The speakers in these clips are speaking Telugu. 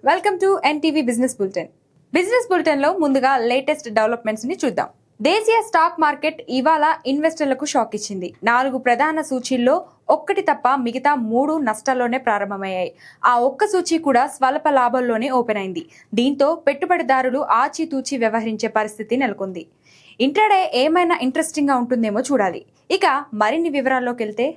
Welcome to NTV business bulletin లో ముందుగా లేటెస్ట్ డెవలప్మెంట్స్ ని చూద్దాం. దేశీయ స్టాక్ మార్కెట్ ఇవాళ ఇన్వెస్టర్లకు షాక్ ఇచ్చింది. 4 ప్రధాన సూచీల్లో ఒక్కటి తప్ప మిగతా 3 నష్టాల్లోనే ప్రారంభమయ్యాయి. ఆ ఒక్క సూచీ కూడా స్వల్ప లాభాల్లోనే ఓపెన్ అయింది. దీంతో పెట్టుబడిదారులు ఆచితూచి వ్యవహరించే పరిస్థితి నెలకొంది. ఇంట్రాడే ఏమైనా ఇంట్రెస్టింగ్ గా ఉంటుందేమో చూడాలి. ఇక మరిన్ని వివరాల్లోకి వెళ్తే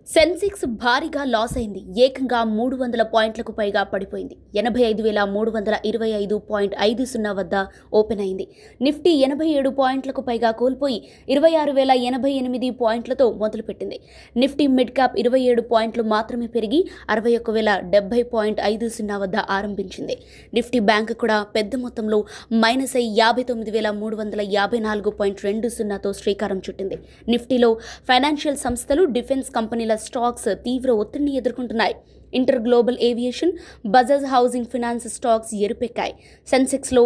సెన్సెక్స్ భారీగా లాస్ అయింది. ఏకంగా 300 పాయింట్లకు పైగా పడిపోయింది. 85,325.50 వద్ద ఓపెన్ అయింది. నిఫ్టీ 87 పాయింట్లకు పైగా కోల్పోయి 26,088 పాయింట్లతో మొదలుపెట్టింది. నిఫ్టీ మిడ్ క్యాప్ 27 పాయింట్లు మాత్రమే పెరిగి 61,070.50 వద్ద ఆరంభించింది. నిఫ్టీ బ్యాంక్ కూడా పెద్ద మొత్తంలో మైనస్ అయి 59,354.20తో శ్రీకారం చుట్టింది. నిఫ్టీలో ఫైనాన్షియల్ సంస్థలు, డిఫెన్స్ కంపెనీల స్టాక్స్ తీవ్ర ఒత్తిడిని ఎదుర్కొంటున్నాయి. ఇంటర్ గ్లోబల్ ఏవియేషన్, బజాజ్ హౌసింగ్ ఫైనాన్స్ స్టాక్స్ ఎరుపెక్కాయి. సెన్సెక్స్లో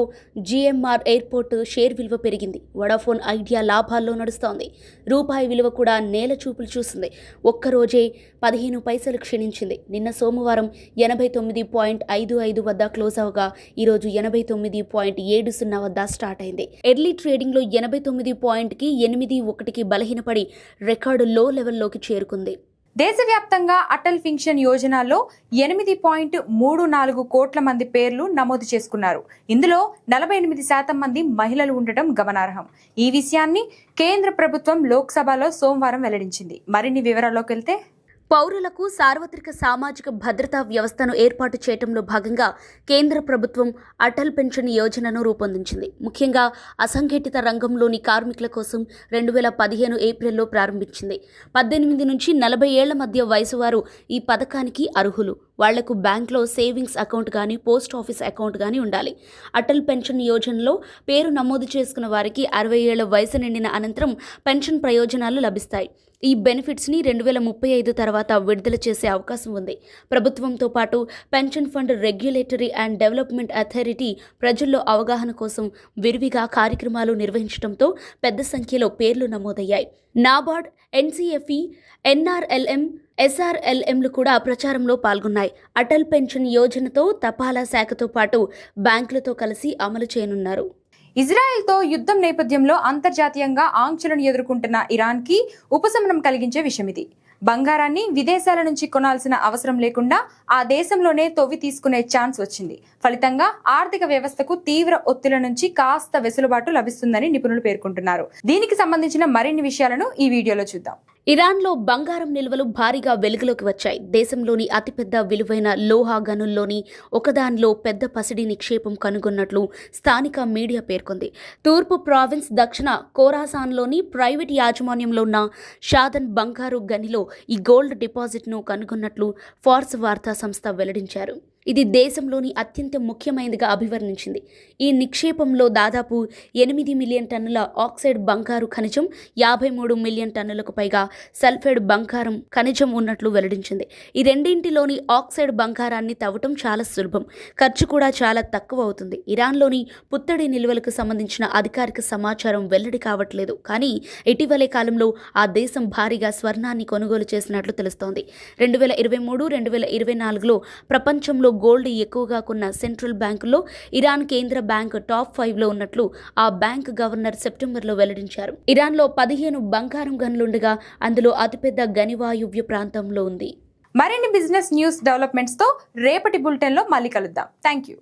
జిఎంఆర్ ఎయిర్పోర్ట్ షేర్ విలువ పెరిగింది. వడాఫోన్ ఐడియా లాభాల్లో నడుస్తోంది. రూపాయి విలువ కూడా నేల చూపులు చూసింది. ఒక్కరోజే 15 పైసలు క్షీణించింది. నిన్న సోమవారం 89.55 వద్ద క్లోజ్ అవగా ఈరోజు 89.70 వద్ద స్టార్ట్ అయింది. ఎర్లీ ట్రేడింగ్లో 89.81కి బలహీనపడి రికార్డు లో లెవెల్లోకి చేరుకుంది. దేశవ్యాప్తంగా అటల్ పెన్షన్ యోజనలో 8.34 కోట్ల మంది పేర్లు నమోదు చేసుకున్నారు. ఇందులో 48% మంది మహిళలు ఉండటం గమనార్హం. ఈ విషయాన్ని కేంద్ర ప్రభుత్వం లోక్సభలో సోమవారం వెల్లడించింది. మరిన్ని వివరాల్లోకి వెళ్తే పౌరులకు సార్వత్రిక సామాజిక భద్రతా వ్యవస్థను ఏర్పాటు చేయడంలో భాగంగా కేంద్ర ప్రభుత్వం అటల్ పెన్షన్ యోజనను రూపొందించింది. ముఖ్యంగా అసంఘటిత రంగంలోని కార్మికుల కోసం 2015 ఏప్రిల్లో ప్రారంభించింది. 18 నుంచి 40 ఏళ్ల మధ్య వయసు వారు ఈ పథకానికి అర్హులు. వాళ్లకు బ్యాంక్లో సేవింగ్స్ అకౌంట్ కానీ, పోస్ట్ ఆఫీస్ అకౌంట్ కానీ ఉండాలి. అటల్ పెన్షన్ యోజనలో పేరు నమోదు చేసుకున్న వారికి 60 ఏళ్ల వయసు నిండిన అనంతరం పెన్షన్ ప్రయోజనాలు లభిస్తాయి. ఈ బెనిఫిట్స్ని 2035 తర్వాత విడుదల చేసే అవకాశం ఉంది. ప్రభుత్వంతో పాటు pension fund regulatory and development authority ప్రజల్లో అవగాహన కోసం విరివిగా కార్యక్రమాలు నిర్వహించడంతో పెద్ద సంఖ్యలో పేర్లు నమోదయ్యాయి. నాబార్డ్, ఎన్సీఎఫ్ఈ, ఎన్ఆర్ఎల్ఎం, ఎస్ఆర్ఎల్ఎంలు కూడా ప్రచారంలో పాల్గొన్నాయి. అటల్ పెన్షన్ యోజనతో తపాలా శాఖతో పాటు బ్యాంకులతో కలిసి అమలు చేయనున్నారు. ఇజ్రాయెల్తో యుద్ధం నేపథ్యంలో అంతర్జాతీయంగా ఆంక్షలను ఎదుర్కొంటున్న ఇరాన్కి ఉపశమనం కలిగించే విషయం ఇది. బంగారాన్ని విదేశాల నుంచి కొనాల్సిన అవసరం లేకుండా ఆ దేశంలోనే తవ్వి తీసుకునే ఛాన్స్ వచ్చింది. ఫలితంగా ఆర్థిక వ్యవస్థకు తీవ్ర ఒత్తిళ్ల నుంచి కాస్త వెసులుబాటు లభిస్తుందని నిపుణులు పేర్కొంటున్నారు. దీనికి సంబంధించిన మరిన్ని విషయాలను ఈ వీడియోలో చూద్దాం. ఇరాన్లో బంగారం నిల్వలు భారీగా వెలుగులోకి వచ్చాయి. దేశంలోని అతిపెద్ద విలువైన లోహా గనుల్లోని ఒకదానిలో పెద్ద పసిడి నిక్షేపం కనుగొన్నట్లు స్థానిక మీడియా పేర్కొంది. తూర్పు ప్రావిన్స్ దక్షిణ ఖోరాసాన్లోని ప్రైవేట్ యాజమాన్యంలో ఉన్న షాదన్ బంగారు గనిలో ఈ గోల్డ్ డిపాజిట్ను కనుగొన్నట్లు ఫార్స్ వార్తా సంస్థ వెల్లడించారు. ఇది దేశంలోని అత్యంత ముఖ్యమైనదిగా అభివర్ణించింది. ఈ నిక్షేపంలో దాదాపు 8 మిలియన్ టన్నుల ఆక్సైడ్ బంగారు ఖనిజం, 53 మిలియన్ టన్నులకు పైగా సల్ఫైడ్ బంగారం ఖనిజం ఉన్నట్లు వెల్లడించింది. ఈ రెండింటిలోని ఆక్సైడ్ బంగారాన్ని తవ్వటం చాలా సులభం, ఖర్చు కూడా చాలా తక్కువ అవుతుంది. ఇరాన్లోని పుత్తడి నిల్వలకు సంబంధించిన అధికారిక సమాచారం వెల్లడి కావట్లేదు. కానీ ఇటీవలే కాలంలో ఆ దేశం భారీగా స్వర్ణాన్ని కొనుగోలు చేసినట్లు తెలుస్తోంది. 2023-2024లో ప్రపంచంలో గోల్డ్ ఎక్కువగా కొన్న సెంట్రల్ బ్యాంకుల్లో ఇరాన్ కేంద్ర బ్యాంక్ టాప్ 5లో ఉన్నట్లు ఆ బ్యాంక్ గవర్నర్ సెప్టెంబర్లో వెల్లడించారు. ఇరాన్లో 15 బంగారం గనులుండగా అందులో అతిపెద్ద గని వాయువ్య ప్రాంతంలో ఉంది. మరిన్ని బిజినెస్ న్యూస్ డెవలప్మెంట్స్ తో రేపటి బులెటిన్ లో మళ్ళీ కలుద్దాం. Thank you.